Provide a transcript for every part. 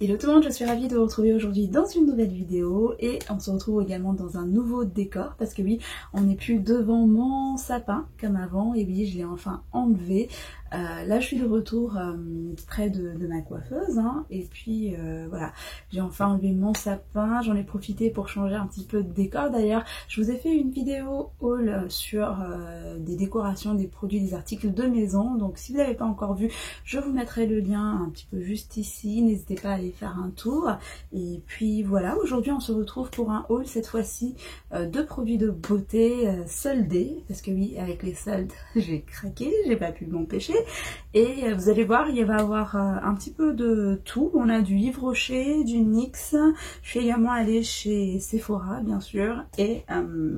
Hello tout le monde, je suis ravie de vous retrouver aujourd'hui dans une nouvelle vidéo et on se retrouve également dans un nouveau décor parce que oui, on n'est plus devant mon sapin comme avant et oui, je l'ai enfin enlevé. Là je suis de retour près de ma coiffeuse hein, et puis voilà, j'ai enfin enlevé mon sapin, j'en ai profité pour changer un petit peu de décor. D'ailleurs je vous ai fait une vidéo haul sur des décorations, des produits, des articles de maison, donc si vous n'avez pas encore vu, je vous mettrai le lien un petit peu juste ici, n'hésitez pas à aller faire un tour. Et puis voilà, aujourd'hui on se retrouve pour un haul cette fois-ci de produits de beauté soldés, parce que oui, avec les soldes j'ai craqué, j'ai pas pu m'empêcher. Et vous allez voir, il va y avoir un petit peu de tout. On a du Yves Rocher, du NYX, je suis également allée chez Sephora bien sûr, et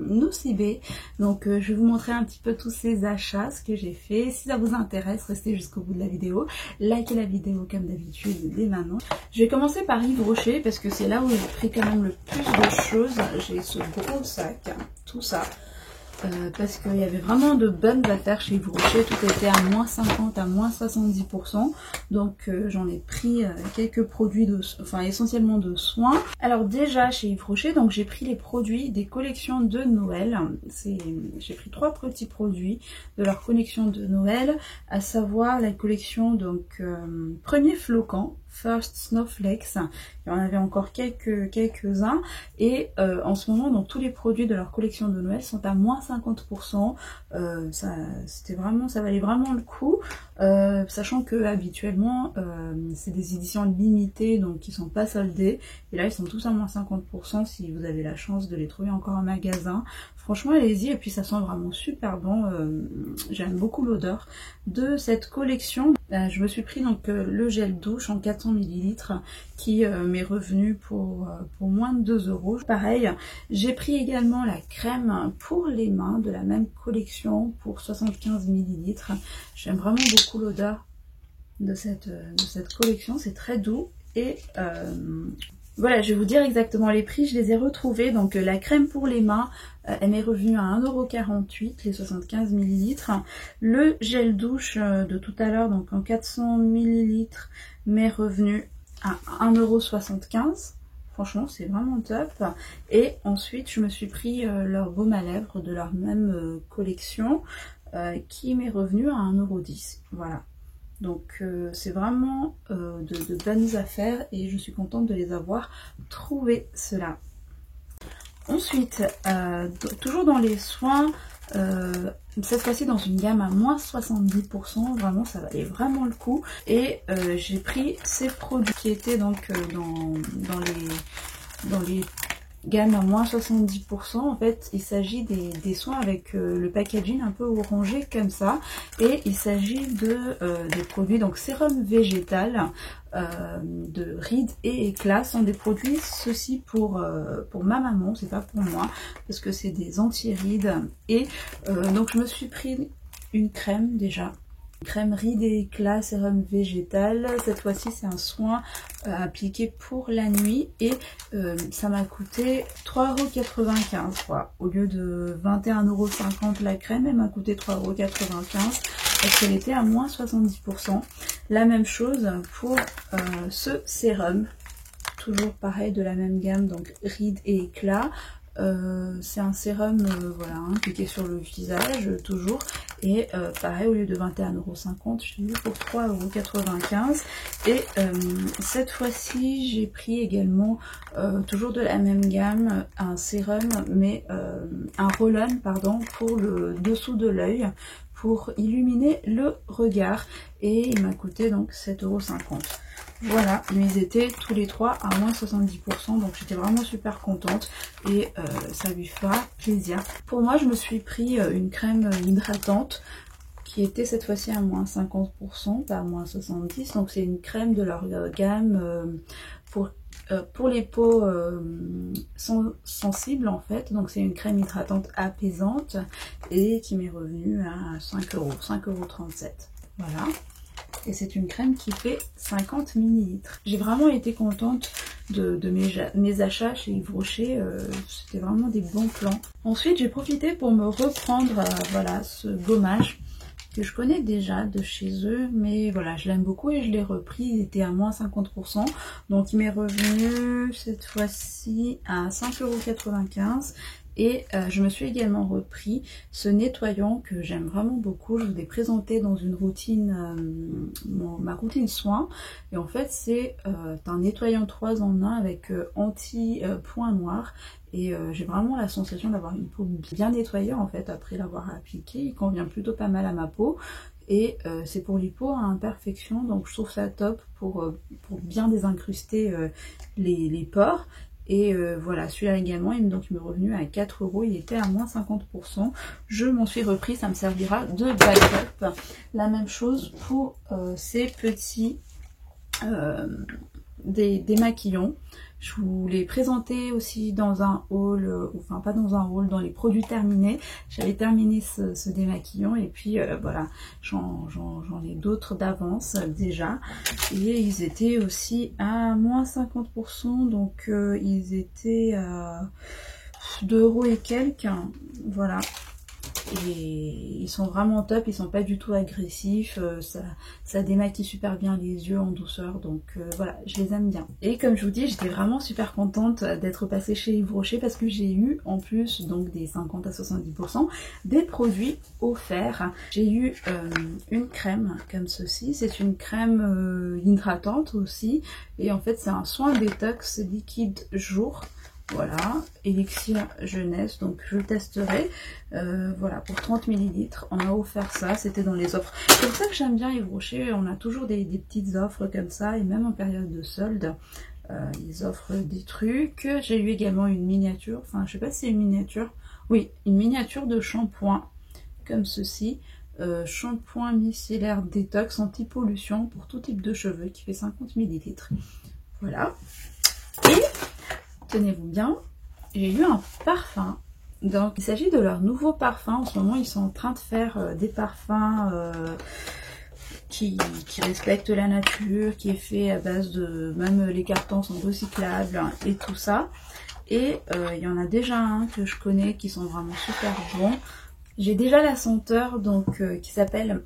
Nocibé. Donc je vais vous montrer un petit peu tous ces achats, ce que j'ai fait. Si ça vous intéresse, restez jusqu'au bout de la vidéo, likez la vidéo comme d'habitude dès maintenant. Je vais commencer par Yves Rocher parce que c'est là où j'ai pris quand même le plus de choses. J'ai ce gros sac, tout ça. Parce qu'il y avait vraiment de bonnes affaires chez Yves Rocher, tout était à moins 50 à moins 70%, donc j'en ai pris quelques produits, enfin essentiellement de soins. Alors déjà chez Yves Rocher, donc j'ai pris les produits des collections de Noël, j'ai pris 3 petits produits de leur collection de Noël, à savoir la collection donc Premier Flocon, First Snowflakes, il y en avait encore quelques-uns, et en ce moment donc tous les produits de leur collection de Noël sont à moins 50%, ça valait vraiment le coup, sachant que habituellement c'est des éditions limitées donc qui sont pas soldées, et là ils sont tous à moins 50% si vous avez la chance de les trouver encore en magasin. Franchement allez-y, et puis ça sent vraiment super bon, j'aime beaucoup l'odeur de cette collection. Je me suis pris donc le gel douche en 400 ml qui m'est revenu pour moins de 2 €. Pareil, j'ai pris également la crème pour les mains de la même collection pour 75 ml. J'aime vraiment beaucoup l'odeur de cette collection, c'est très doux et voilà, je vais vous dire exactement les prix, je les ai retrouvés. Donc la crème pour les mains, elle m'est revenue à 1,48 € les 75 ml. Le gel douche de tout à l'heure, donc en 400 ml, m'est revenu à 1,75 €. Franchement, c'est vraiment top. Et ensuite, je me suis pris leur baume à lèvres de leur même collection qui m'est revenu à 1,10 €. Voilà. Donc c'est vraiment de bonnes affaires et je suis contente de les avoir trouvées cela. Ensuite, toujours dans les soins, cette fois-ci dans une gamme à moins 70%, vraiment ça valait vraiment le coup. Et j'ai pris ces produits qui étaient donc dans les gamme à moins 70%, en fait il s'agit des soins avec le packaging un peu orangé comme ça, et il s'agit des produits donc sérum végétal de rides et éclats, sont des produits ceci pour ma maman, c'est pas pour moi parce que c'est des anti-rides. Et donc je me suis pris une crème déjà, crème rides et éclats sérum végétal. Cette fois-ci c'est un soin appliqué pour la nuit et ça m'a coûté 3,95 € au lieu de 21,50 € la crème, elle m'a coûté 3,95 € parce qu'elle était à moins 70%. La même chose pour ce sérum, toujours pareil de la même gamme, donc rides et éclats. C'est un sérum voilà, appliqué sur le visage toujours, et pareil au lieu de 21,50 €, je l'ai eu pour 3,95 €. Et cette fois-ci j'ai pris également toujours de la même gamme un sérum, mais un roll-on pardon, pour le dessous de l'œil pour illuminer le regard, et il m'a coûté donc 7,50 €. Voilà, mais ils étaient tous les 3 à moins 70%, donc j'étais vraiment super contente et ça lui fera plaisir. Pour moi, je me suis pris une crème hydratante qui était cette fois-ci à moins 50%, pas à moins 70%, donc c'est une crème de leur gamme pour les peaux sensibles en fait, donc c'est une crème hydratante apaisante et qui m'est revenue à 5 €, 5,37 €. Voilà. Et c'est une crème qui fait 50 ml. J'ai vraiment été contente de mes achats chez Yves Rocher, c'était vraiment des bons plans. Ensuite j'ai profité pour me reprendre voilà, ce gommage que je connais déjà de chez eux, mais voilà, je l'aime beaucoup et je l'ai repris, il était à moins 50%, donc il m'est revenu cette fois-ci à 5,95 €. Et je me suis également repris ce nettoyant que j'aime vraiment beaucoup. Je vous l'ai présenté dans une routine, ma routine soin. Et en fait c'est un nettoyant 3 en 1 avec anti-point noir. Et j'ai vraiment la sensation d'avoir une peau bien nettoyée en fait après l'avoir appliqué. Il convient plutôt pas mal à ma peau. Et c'est pour les peaux à imperfection, donc je trouve ça top pour bien désincruster les pores. Et voilà, celui-là également, il m'est revenu à 4 €, il était à moins 50%. Je m'en suis repris, ça me servira de backup. La même chose pour ces petits démaquillants. Je vous l'ai présenté aussi dans un haul, enfin pas dans un haul, dans les produits terminés. J'avais terminé ce démaquillant et puis voilà, j'en ai d'autres d'avance déjà. Et ils étaient aussi à moins 50%, donc ils étaient à 2 € et quelques, voilà. Et ils sont vraiment top, ils sont pas du tout agressifs, ça démaquille super bien les yeux en douceur, donc voilà, je les aime bien. Et comme je vous dis, j'étais vraiment super contente d'être passée chez Yves Rocher parce que j'ai eu en plus donc des 50 à 70% des produits offerts. J'ai eu une crème comme ceci, c'est une crème hydratante aussi, et en fait c'est un soin détox liquide jour. Voilà, élixir jeunesse, donc je le testerai. Voilà, pour 30 ml, on m'a offert ça, c'était dans les offres. C'est pour ça que j'aime bien Yves Rocher, on a toujours des petites offres comme ça, et même en période de solde, ils offrent des trucs. J'ai eu également une miniature, enfin je sais pas si c'est une miniature, oui, une miniature de shampoing, comme ceci. Shampoing micellaire détox anti-pollution pour tout type de cheveux, qui fait 50 ml. Voilà. Et tenez-vous bien, j'ai eu un parfum. Donc il s'agit de leur nouveau parfum. En ce moment ils sont en train de faire des parfums qui respectent la nature, qui est fait à base de... Même les cartons sont recyclables et tout ça. Et il y en a déjà un que je connais qui sont vraiment super bons. J'ai déjà la senteur donc qui s'appelle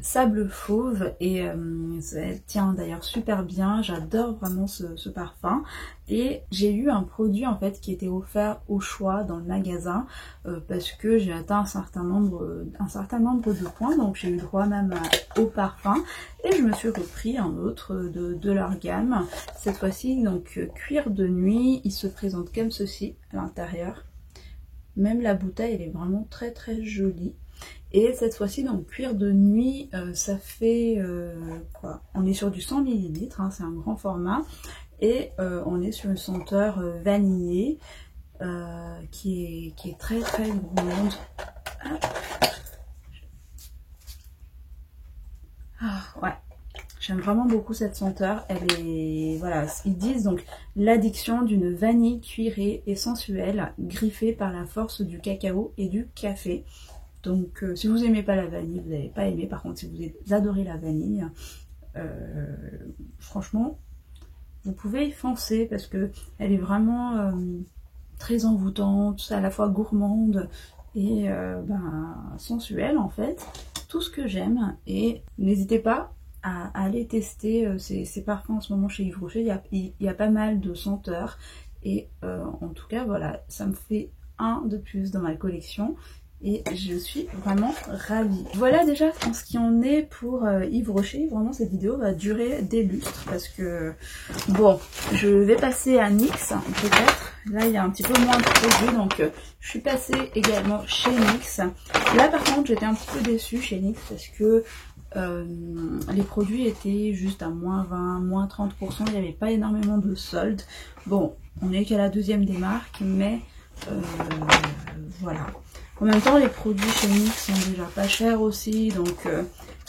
Sable Fauve, et elle tient d'ailleurs super bien, j'adore vraiment ce parfum. Et j'ai eu un produit en fait qui était offert au choix dans le magasin parce que j'ai atteint un certain nombre de points, donc j'ai eu droit même au parfum, et je me suis repris un autre de leur gamme, cette fois-ci donc cuir de nuit. Il se présente comme ceci à l'intérieur, même la bouteille elle est vraiment très très jolie. Et cette fois-ci, donc cuir de nuit, ça fait quoi? On est sur du 100 ml, hein, c'est un grand format. Et on est sur une senteur vanillée qui est très très gourmande. Ah ouais, j'aime vraiment beaucoup cette senteur. Elle est, voilà, ils disent donc l'addiction d'une vanille cuirée et sensuelle, griffée par la force du cacao et du café. Donc si vous n'aimez pas la vanille, vous n'allez pas aimer. Par contre, si vous adorez la vanille, franchement, vous pouvez y foncer parce que elle est vraiment très envoûtante, à la fois gourmande et sensuelle en fait. Tout ce que j'aime, et n'hésitez pas à aller tester ces parfums en ce moment chez Yves Rocher. Il y a pas mal de senteurs et en tout cas voilà, ça me fait un de plus dans ma collection. Et je suis vraiment ravie. Voilà déjà en ce qui en est pour Yves Rocher. Vraiment cette vidéo va durer des lustres parce que bon, je vais passer à NYX peut-être. Là il y a un petit peu moins de produits, donc je suis passée également chez NYX. Là par contre j'étais un petit peu déçue chez NYX parce que les produits étaient juste à moins 20, moins 30%. Il n'y avait pas énormément de soldes. Bon, on n'est qu'à la deuxième des marques, mais voilà. En même temps, les produits chez NYX sont déjà pas chers aussi, donc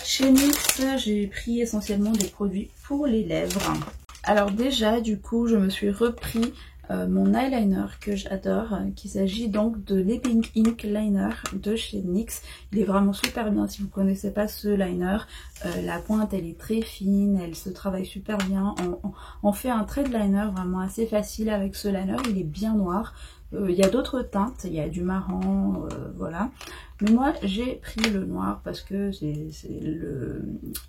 chez NYX, j'ai pris essentiellement des produits pour les lèvres. Alors déjà, du coup, je me suis repris mon eyeliner que j'adore, qu'il s'agit donc de l'Epic Ink Liner de chez NYX. Il est vraiment super bien si vous ne connaissez pas ce liner. La pointe, elle est très fine, elle se travaille super bien. On fait un trait de liner vraiment assez facile avec ce liner, il est bien noir. Il y a d'autres teintes, il y a du marron, voilà. Mais moi j'ai pris le noir parce que c'est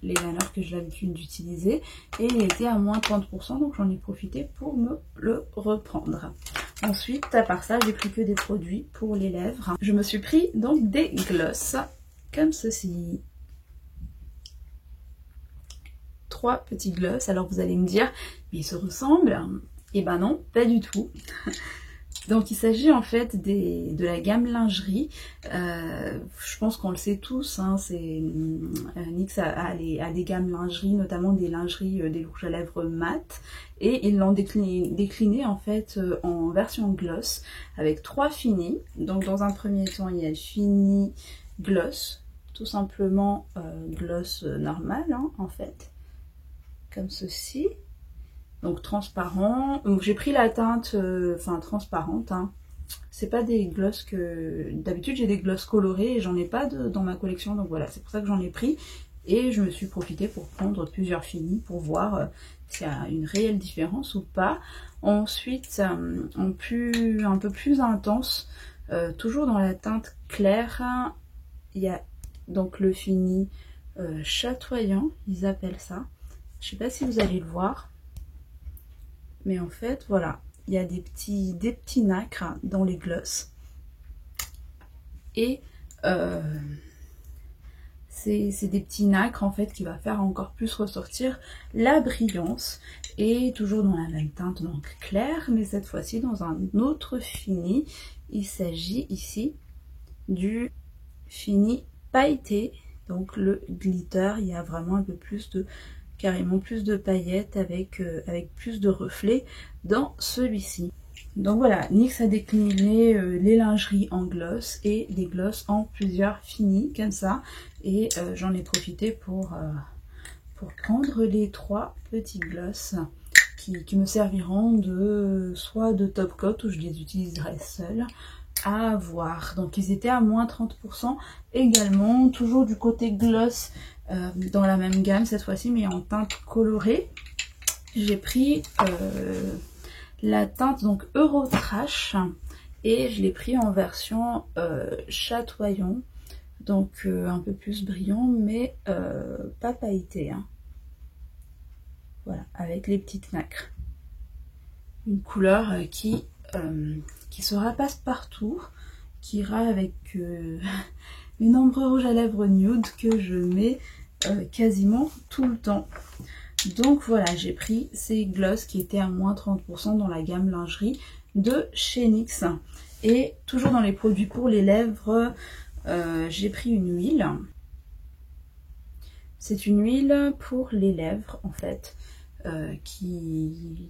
l'eyeliner que j'ai l'habitude d'utiliser. Et il était à moins 30%, donc j'en ai profité pour me le reprendre. Ensuite, à part ça, j'ai pris que des produits pour les lèvres. Je me suis pris donc des gloss, comme ceci. 3 petits gloss. Alors vous allez me dire, mais ils se ressemblent? Et ben non, pas du tout. Donc il s'agit en fait de la gamme lingerie. Je pense qu'on le sait tous, hein, NYX a des gammes lingerie, notamment des lingeries, des rouges à lèvres mat. Et ils l'ont décliné en fait en version gloss avec 3 finis. Donc dans un premier temps, il y a le fini gloss, tout simplement gloss normal hein, en fait, comme ceci. Donc transparent. Donc j'ai pris la teinte transparente. Hein. C'est pas des gloss que... D'habitude j'ai des gloss colorés et j'en ai pas dans ma collection. Donc voilà, c'est pour ça que j'en ai pris. Et je me suis profité pour prendre plusieurs finis pour voir s'il y a une réelle différence ou pas. Ensuite, un peu plus intense, toujours dans la teinte claire, il y a donc le fini chatoyant, ils appellent ça. Je sais pas si vous allez le voir. Mais en fait, voilà, il y a des petits nacres dans les gloss. Et c'est des petits nacres en fait qui va faire encore plus ressortir la brillance. Et toujours dans la même teinte, donc claire, mais cette fois-ci dans un autre fini. Il s'agit ici du fini pailleté. Donc le glitter, il y a vraiment un peu plus de... carrément plus de paillettes avec plus de reflets dans celui-ci. Donc voilà, NYX a décliné les lingeries en gloss et des gloss en plusieurs finis comme ça. Et j'en ai profité pour prendre les 3 petits gloss qui me serviront soit de top coat où je les utiliserai seuls à voir. Donc ils étaient à moins 30% également, toujours du côté gloss. Dans la même gamme cette fois-ci mais en teinte colorée. J'ai pris la teinte donc Euro Trash et je l'ai pris en version chatoyant, donc un peu plus brillant mais pas pailleté hein. Voilà, avec les petites nacres, une couleur qui sera passe-partout, qui ira avec mes nombreux rouges à lèvres nude que je mets quasiment tout le temps. Donc voilà, j'ai pris ces gloss qui étaient à moins 30% dans la gamme lingerie de chez NYX. Et toujours dans les produits pour les lèvres, j'ai pris une huile. C'est une huile pour les lèvres en fait, qui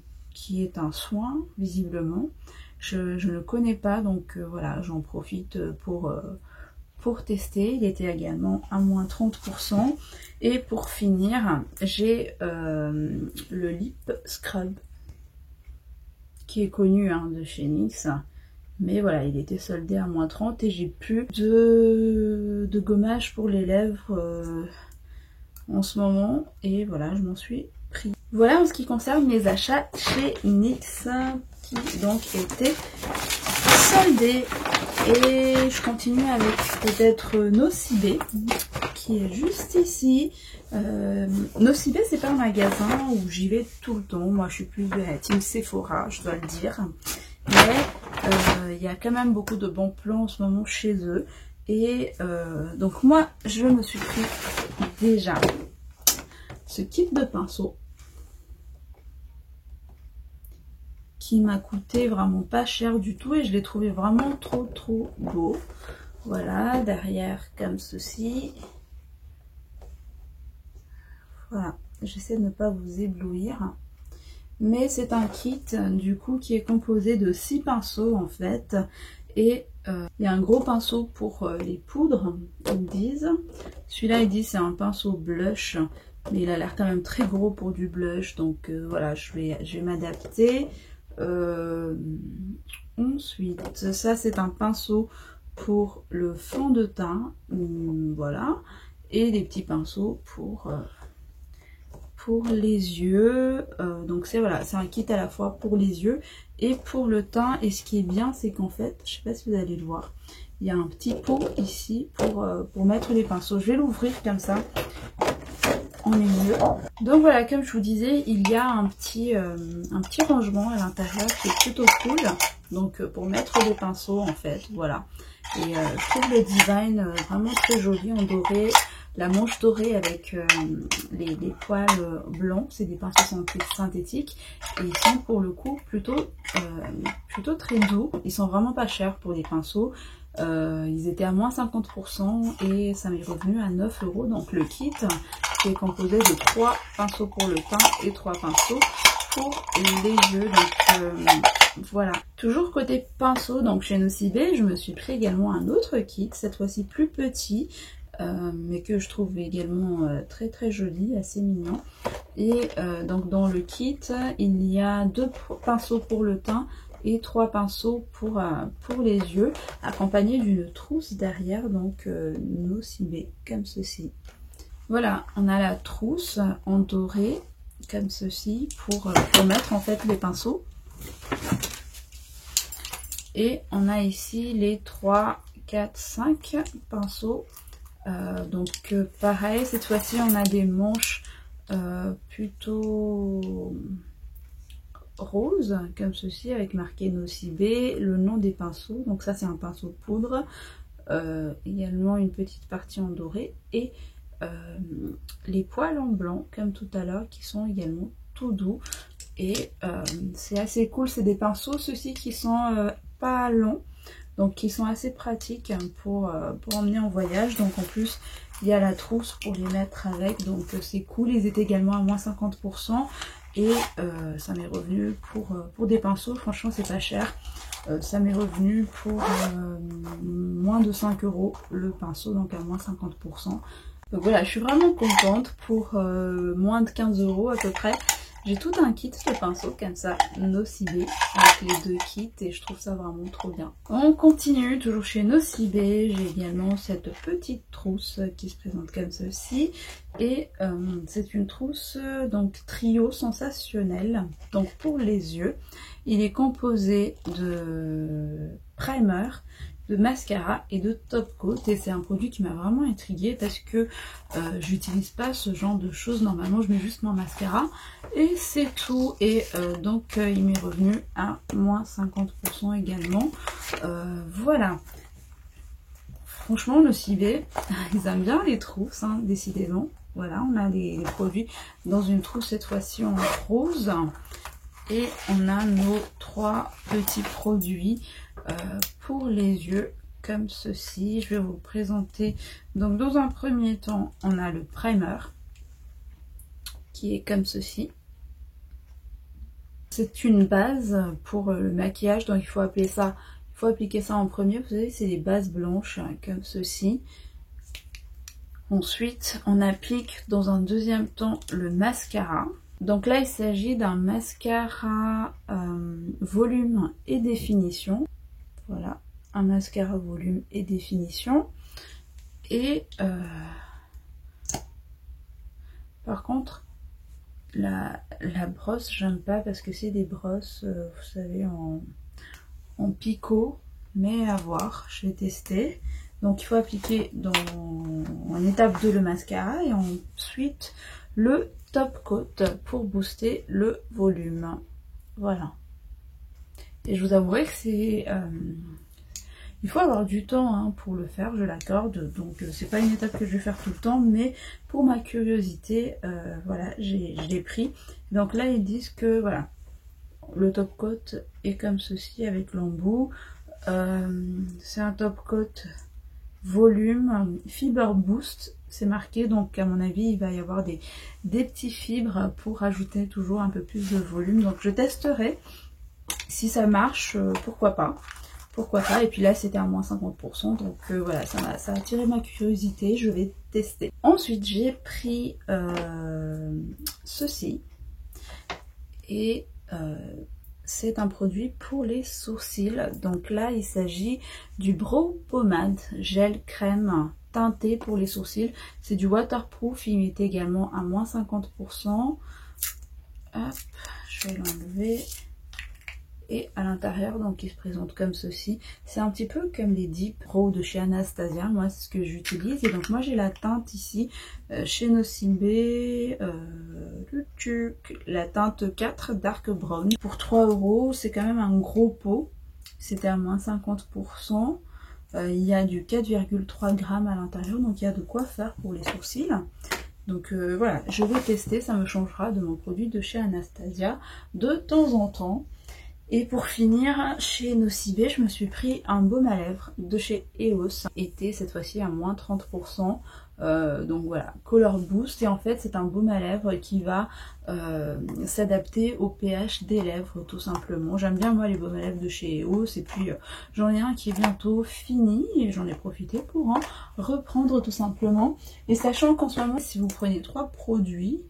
est un soin visiblement. Je ne le connais pas, donc voilà, j'en profite pour tester. Il était également à moins 30%. Et pour finir, j'ai le Lip Scrub qui est connu hein, de chez NYX. Mais voilà, il était soldé à moins 30 et j'ai plus de gommage pour les lèvres en ce moment. Et voilà, je m'en suis pris. Voilà en ce qui concerne mes achats chez NYX qui donc étaient soldés. Et je continue avec peut-être Nocibé qui est juste ici. Nocibé c'est pas un magasin où j'y vais tout le temps. Moi je suis plus de la team Sephora, je dois le dire. Mais il y a quand même beaucoup de bons plans en ce moment chez eux. Et donc moi je me suis pris déjà ce kit de pinceau qui m'a coûté vraiment pas cher du tout et je l'ai trouvé vraiment trop beau. Voilà, derrière comme ceci. Voilà, j'essaie de ne pas vous éblouir. Mais c'est un kit du coup qui est composé de 6 pinceaux en fait. Et il y a un gros pinceau pour les poudres, ils disent. Celui-là, ils disent c'est un pinceau blush. Mais il a l'air quand même très gros pour du blush. Donc voilà, je vais m'adapter. Ensuite, ça c'est un pinceau pour le fond de teint. Voilà. Et des petits pinceaux pour les yeux. Donc c'est voilà, c'est un kit à la fois pour les yeux et pour le teint. Et ce qui est bien, c'est qu'en fait, je sais pas si vous allez le voir, il y a un petit pot ici pour mettre les pinceaux. Je vais l'ouvrir comme ça, on est mieux. Donc voilà, comme je vous disais, il y a un petit rangement à l'intérieur qui est plutôt cool. Donc pour mettre les pinceaux en fait, voilà. Et je trouve le design vraiment très joli en doré. La manche dorée avec les poils blancs, c'est des pinceaux synthétiques et ils sont pour le coup plutôt très doux. Ils sont vraiment pas chers pour les pinceaux. Ils étaient à moins 50% et ça m'est revenu à 9 €. Donc le kit qui est composé de 3 pinceaux pour le teint et 3 pinceaux pour les yeux. Donc voilà. Toujours côté pinceau, donc chez Nocibé, je me suis pris également un autre kit, cette fois-ci plus petit. Mais que je trouve également très très joli, assez mignon. Et donc dans le kit, il y a 2 pinceaux pour le teint et 3 pinceaux pour les yeux, accompagnés d'une trousse derrière, donc Nocibé, comme ceci. Voilà, on a la trousse en doré, comme ceci, pour mettre en fait les pinceaux. Et on a ici les 3, 4, 5 pinceaux. Donc pareil, cette fois-ci on a des manches plutôt roses, comme ceci, avec marqué Nocibé, le nom des pinceaux. Donc ça c'est un pinceau de poudre, également une petite partie en doré, et les poils en blanc, comme tout à l'heure, qui sont également tout doux. Et c'est assez cool, c'est des pinceaux, ceux-ci qui sont pas longs, donc qui sont assez pratiques pour emmener en voyage. Donc en plus il y a la trousse pour les mettre avec, donc c'est cool. Ils étaient également à moins 50% et ça m'est revenu pour des pinceaux, franchement c'est pas cher. Ça m'est revenu pour moins de 5 € le pinceau, donc à moins 50%. Donc voilà, je suis vraiment contente pour moins de 15 € à peu près. J'ai tout un kit de pinceaux comme ça, Nocibé, avec les 2 kits, et je trouve ça vraiment trop bien. On continue, toujours chez Nocibé, j'ai également cette petite trousse qui se présente comme ceci. Et c'est une trousse donc trio sensationnel, donc pour les yeux. Il est composé de primer, de mascara et de top coat, et c'est un produit qui m'a vraiment intriguée parce que j'utilise pas ce genre de choses. Normalement je mets juste mon mascara et c'est tout. Et donc il m'est revenu à moins 50% également. Voilà, franchement Nocibé, ils aiment bien les trousses, hein, décidément. Voilà, on a les produits dans une trousse, cette fois-ci en rose. Et on a nos 3 petits produits pour les yeux, comme ceci. Je vais vous présenter. Donc dans un premier temps, on a le primer, qui est comme ceci. C'est une base pour le maquillage, donc il faut appliquer ça en premier. Vous savez, c'est des bases blanches, comme ceci. Ensuite, on applique dans un deuxième temps le mascara. Donc là, il s'agit d'un mascara volume et définition. Voilà, un mascara volume et définition. Et par contre, la brosse, j'aime pas parce que c'est des brosses, vous savez, en picot. Mais à voir, je vais tester. Donc il faut appliquer en étape 2 le mascara et ensuite le top coat pour booster le volume. Voilà. Et je vous avouerai que c'est... il faut avoir du temps hein, pour le faire, je l'accorde. Donc c'est pas une étape que je vais faire tout le temps, mais pour ma curiosité, voilà, je l'ai pris. Donc là ils disent que voilà, le top coat est comme ceci avec l'embout. C'est un top coat volume, fiber boost, c'est marqué, donc à mon avis il va y avoir des petits fibres pour rajouter toujours un peu plus de volume. Donc je testerai, si ça marche, pourquoi pas. Et puis là c'était à moins 50%, donc voilà, ça a attiré ma curiosité, je vais tester. Ensuite j'ai pris ceci, et c'est un produit pour les sourcils. Donc là il s'agit du Brow Pomade Gel Crème teinté pour les sourcils. C'est du waterproof, il est également à moins 50%. Hop, je vais l'enlever. Et à l'intérieur, donc il se présente comme ceci. C'est un petit peu comme les Deep Pro de chez Anastasia, moi c'est ce que j'utilise. Et donc moi j'ai la teinte ici chez Nocibé, la teinte 4 Dark Brown. Pour 3 €, c'est quand même un gros pot. C'était à moins 50%. Il y a du 4,3 g à l'intérieur, donc il y a de quoi faire pour les sourcils. Donc voilà, je vais tester, ça me changera de mon produit de chez Anastasia de temps en temps. Et pour finir, chez Nocibé, je me suis pris un baume à lèvres de chez EOS, été cette fois-ci à moins 30%. Donc voilà, Color Boost, et en fait c'est un baume à lèvres qui va s'adapter au pH des lèvres tout simplement. J'aime bien moi les baumes à lèvres de chez EOS, et puis j'en ai un qui est bientôt fini et j'en ai profité pour en reprendre tout simplement. Et sachant qu'en ce moment, si vous prenez 3 produits,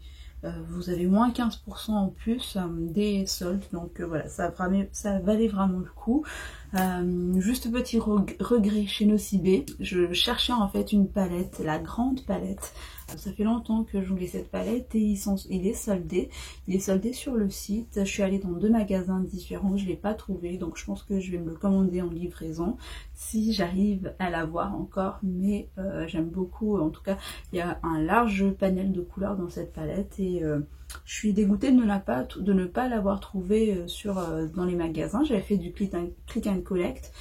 vous avez moins 15% en plus des soldes, donc voilà, ça valait vraiment le coup. Juste petit regret chez Nocibé, je cherchais en fait une palette, la grande palette. Ça fait longtemps que je voulais cette palette et il est soldé sur le site. Je suis allée dans 2 magasins différents, je ne l'ai pas trouvé, donc je pense que je vais me le commander en livraison si j'arrive à l'avoir encore. Mais j'aime beaucoup, en tout cas il y a un large panel de couleurs dans cette palette et je suis dégoûtée de ne pas l'avoir trouvé dans les magasins. J'avais fait du click and collect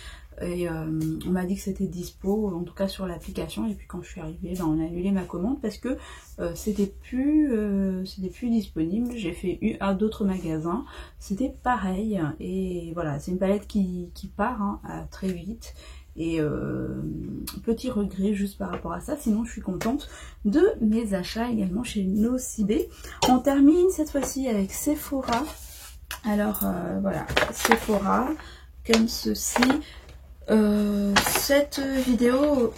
et on m'a dit que c'était dispo, en tout cas sur l'application, et puis quand je suis arrivée, ben, on a annulé ma commande parce que c'était plus disponible. J'ai fait à d'autres magasins, c'était pareil, et voilà, c'est une palette qui part très vite. Et petit regret juste par rapport à ça, sinon je suis contente de mes achats également chez Nocibé. On termine cette fois-ci avec Sephora. Alors voilà, Sephora comme ceci. Cette vidéo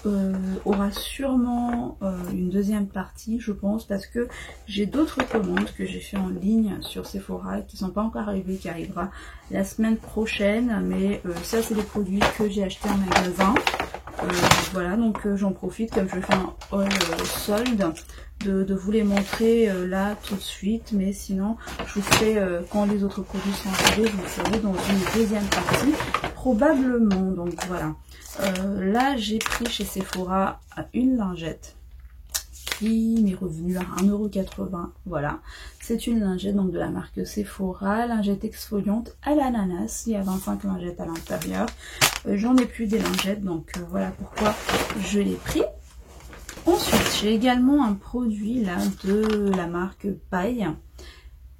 aura sûrement une deuxième partie, je pense, parce que j'ai d'autres commandes que j'ai fait en ligne sur Sephora qui sont pas encore arrivées, qui arrivera la semaine prochaine, mais ça c'est des produits que j'ai achetés en magasin. Voilà, donc j'en profite, comme je fais un haul solde, de vous les montrer là tout de suite, mais sinon je vous ferai quand les autres produits sont arrivés, je vous ferai dans une deuxième partie probablement. Donc voilà, là j'ai pris chez Sephora une lingette qui m'est revenue à 1,80 €. Voilà, c'est une lingette donc de la marque Sephora, lingette exfoliante à l'ananas. Il y a 25 lingettes à l'intérieur. J'en ai plus des lingettes, donc voilà pourquoi je l'ai pris. Ensuite, j'ai également un produit là de la marque Paille.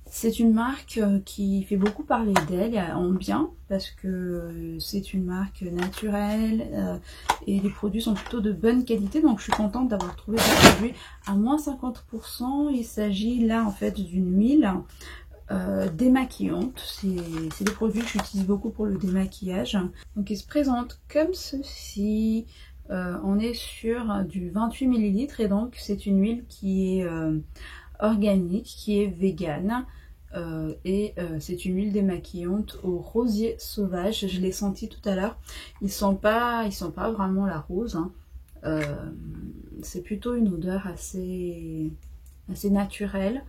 C'est une marque qui fait beaucoup parler d'elle en bien, parce que c'est une marque naturelle et les produits sont plutôt de bonne qualité, donc je suis contente d'avoir trouvé ce produit à moins 50%. Il s'agit là en fait d'une huile démaquillante. C'est des produits que j'utilise beaucoup pour le démaquillage. Donc il se présente comme ceci. On est sur du 28 ml et donc c'est une huile qui est organique, qui est végane. C'est une huile démaquillante au rosier sauvage. Je l'ai senti tout à l'heure. Ils sont pas vraiment la rose. C'est plutôt une odeur assez naturelle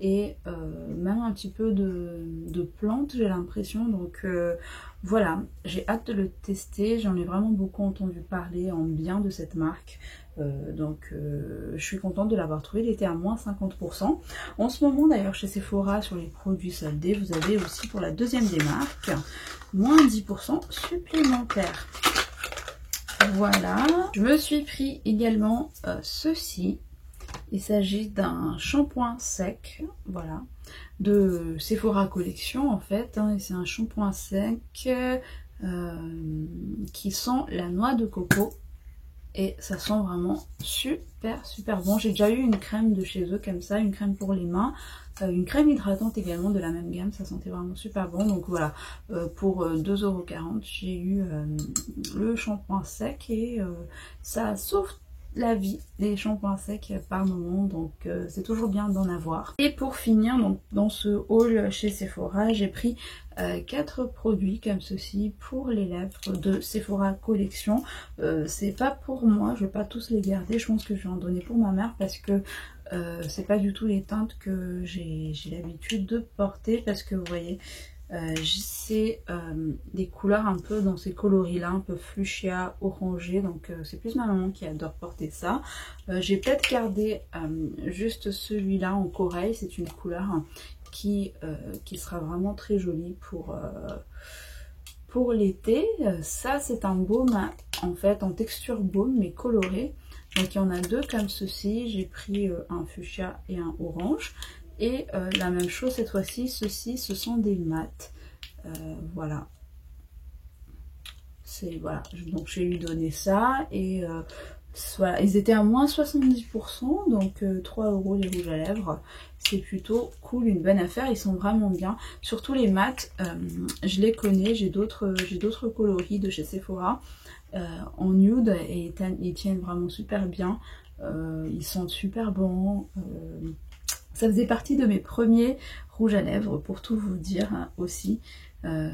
et même un petit peu de plante, j'ai l'impression. Donc voilà, j'ai hâte de le tester. J'en ai vraiment beaucoup entendu parler en bien de cette marque. Je suis contente de l'avoir trouvé. Il était à moins 50%. En ce moment d'ailleurs chez Sephora, sur les produits soldés, vous avez aussi pour la deuxième des marques moins 10% supplémentaire. Voilà, je me suis pris également ceci. Il s'agit d'un shampoing sec, voilà, de Sephora Collection en fait, et c'est un shampoing sec qui sent la noix de coco. Et ça sent vraiment super bon. J'ai déjà eu une crème de chez eux comme ça, une crème pour les mains, une crème hydratante également de la même gamme, ça sentait vraiment super bon. Donc voilà, pour 2,40 €, j'ai eu le shampoing sec et ça sauve la vie des shampoings secs par moment, donc c'est toujours bien d'en avoir. Et pour finir, donc dans ce haul chez Sephora, j'ai pris 4 produits comme ceci pour les lèvres de Sephora Collection. C'est pas pour moi, je vais pas tous les garder, je pense que je vais en donner pour ma mère parce que c'est pas du tout les teintes que j'ai l'habitude de porter, parce que vous voyez, c'est des couleurs un peu dans ces coloris là, un peu fuchsia, orangé, donc c'est plus ma maman qui adore porter ça. J'ai peut-être gardé juste celui-là en corail, c'est une couleur qui sera vraiment très jolie pour l'été. Ça c'est un baume en fait en texture baume mais coloré. Donc il y en a 2 comme ceci, j'ai pris un fuchsia et un orange. Et la même chose cette fois-ci, ceux-ci ce sont des mats. Voilà. Voilà. Donc j'ai lui donné ça et voilà, ils étaient à moins 70%, donc 3 € les rouges à lèvres. C'est plutôt cool, une bonne affaire, ils sont vraiment bien. Surtout les mats, je les connais, j'ai d'autres coloris de chez Sephora en nude et ils tiennent vraiment super bien. Ils sentent super bon. Ça faisait partie de mes premiers rouges à lèvres pour tout vous dire hein, aussi.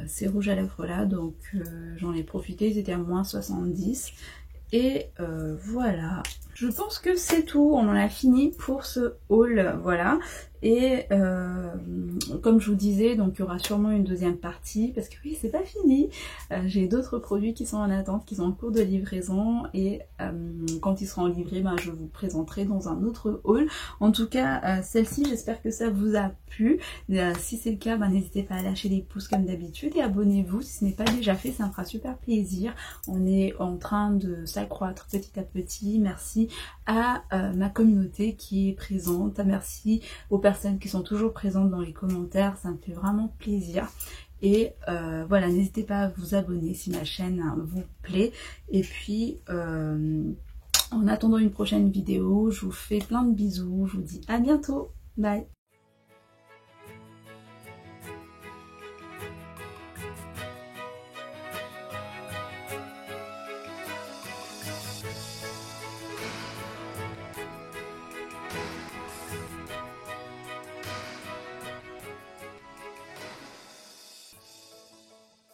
Ces rouges à lèvres là, donc j'en ai profité, ils étaient à moins 70. Et voilà, je pense que c'est tout, on en a fini pour ce haul, voilà. Et comme je vous disais, donc il y aura sûrement une deuxième partie, parce que oui, c'est pas fini. J'ai d'autres produits qui sont en attente, qui sont en cours de livraison, et quand ils seront livrés, ben, je vous présenterai dans un autre haul. En tout cas, celle-ci, j'espère que ça vous a plu. Si c'est le cas, ben, n'hésitez pas à lâcher des pouces comme d'habitude, et abonnez-vous si ce n'est pas déjà fait, ça me fera super plaisir. On est en train de s'accroître petit à petit. Merci à ma communauté qui est présente, merci aux personnes qui sont toujours présentes dans les commentaires, ça me fait vraiment plaisir. Et voilà, n'hésitez pas à vous abonner si ma chaîne vous plaît. Et puis en attendant une prochaine vidéo, je vous fais plein de bisous, je vous dis à bientôt, bye.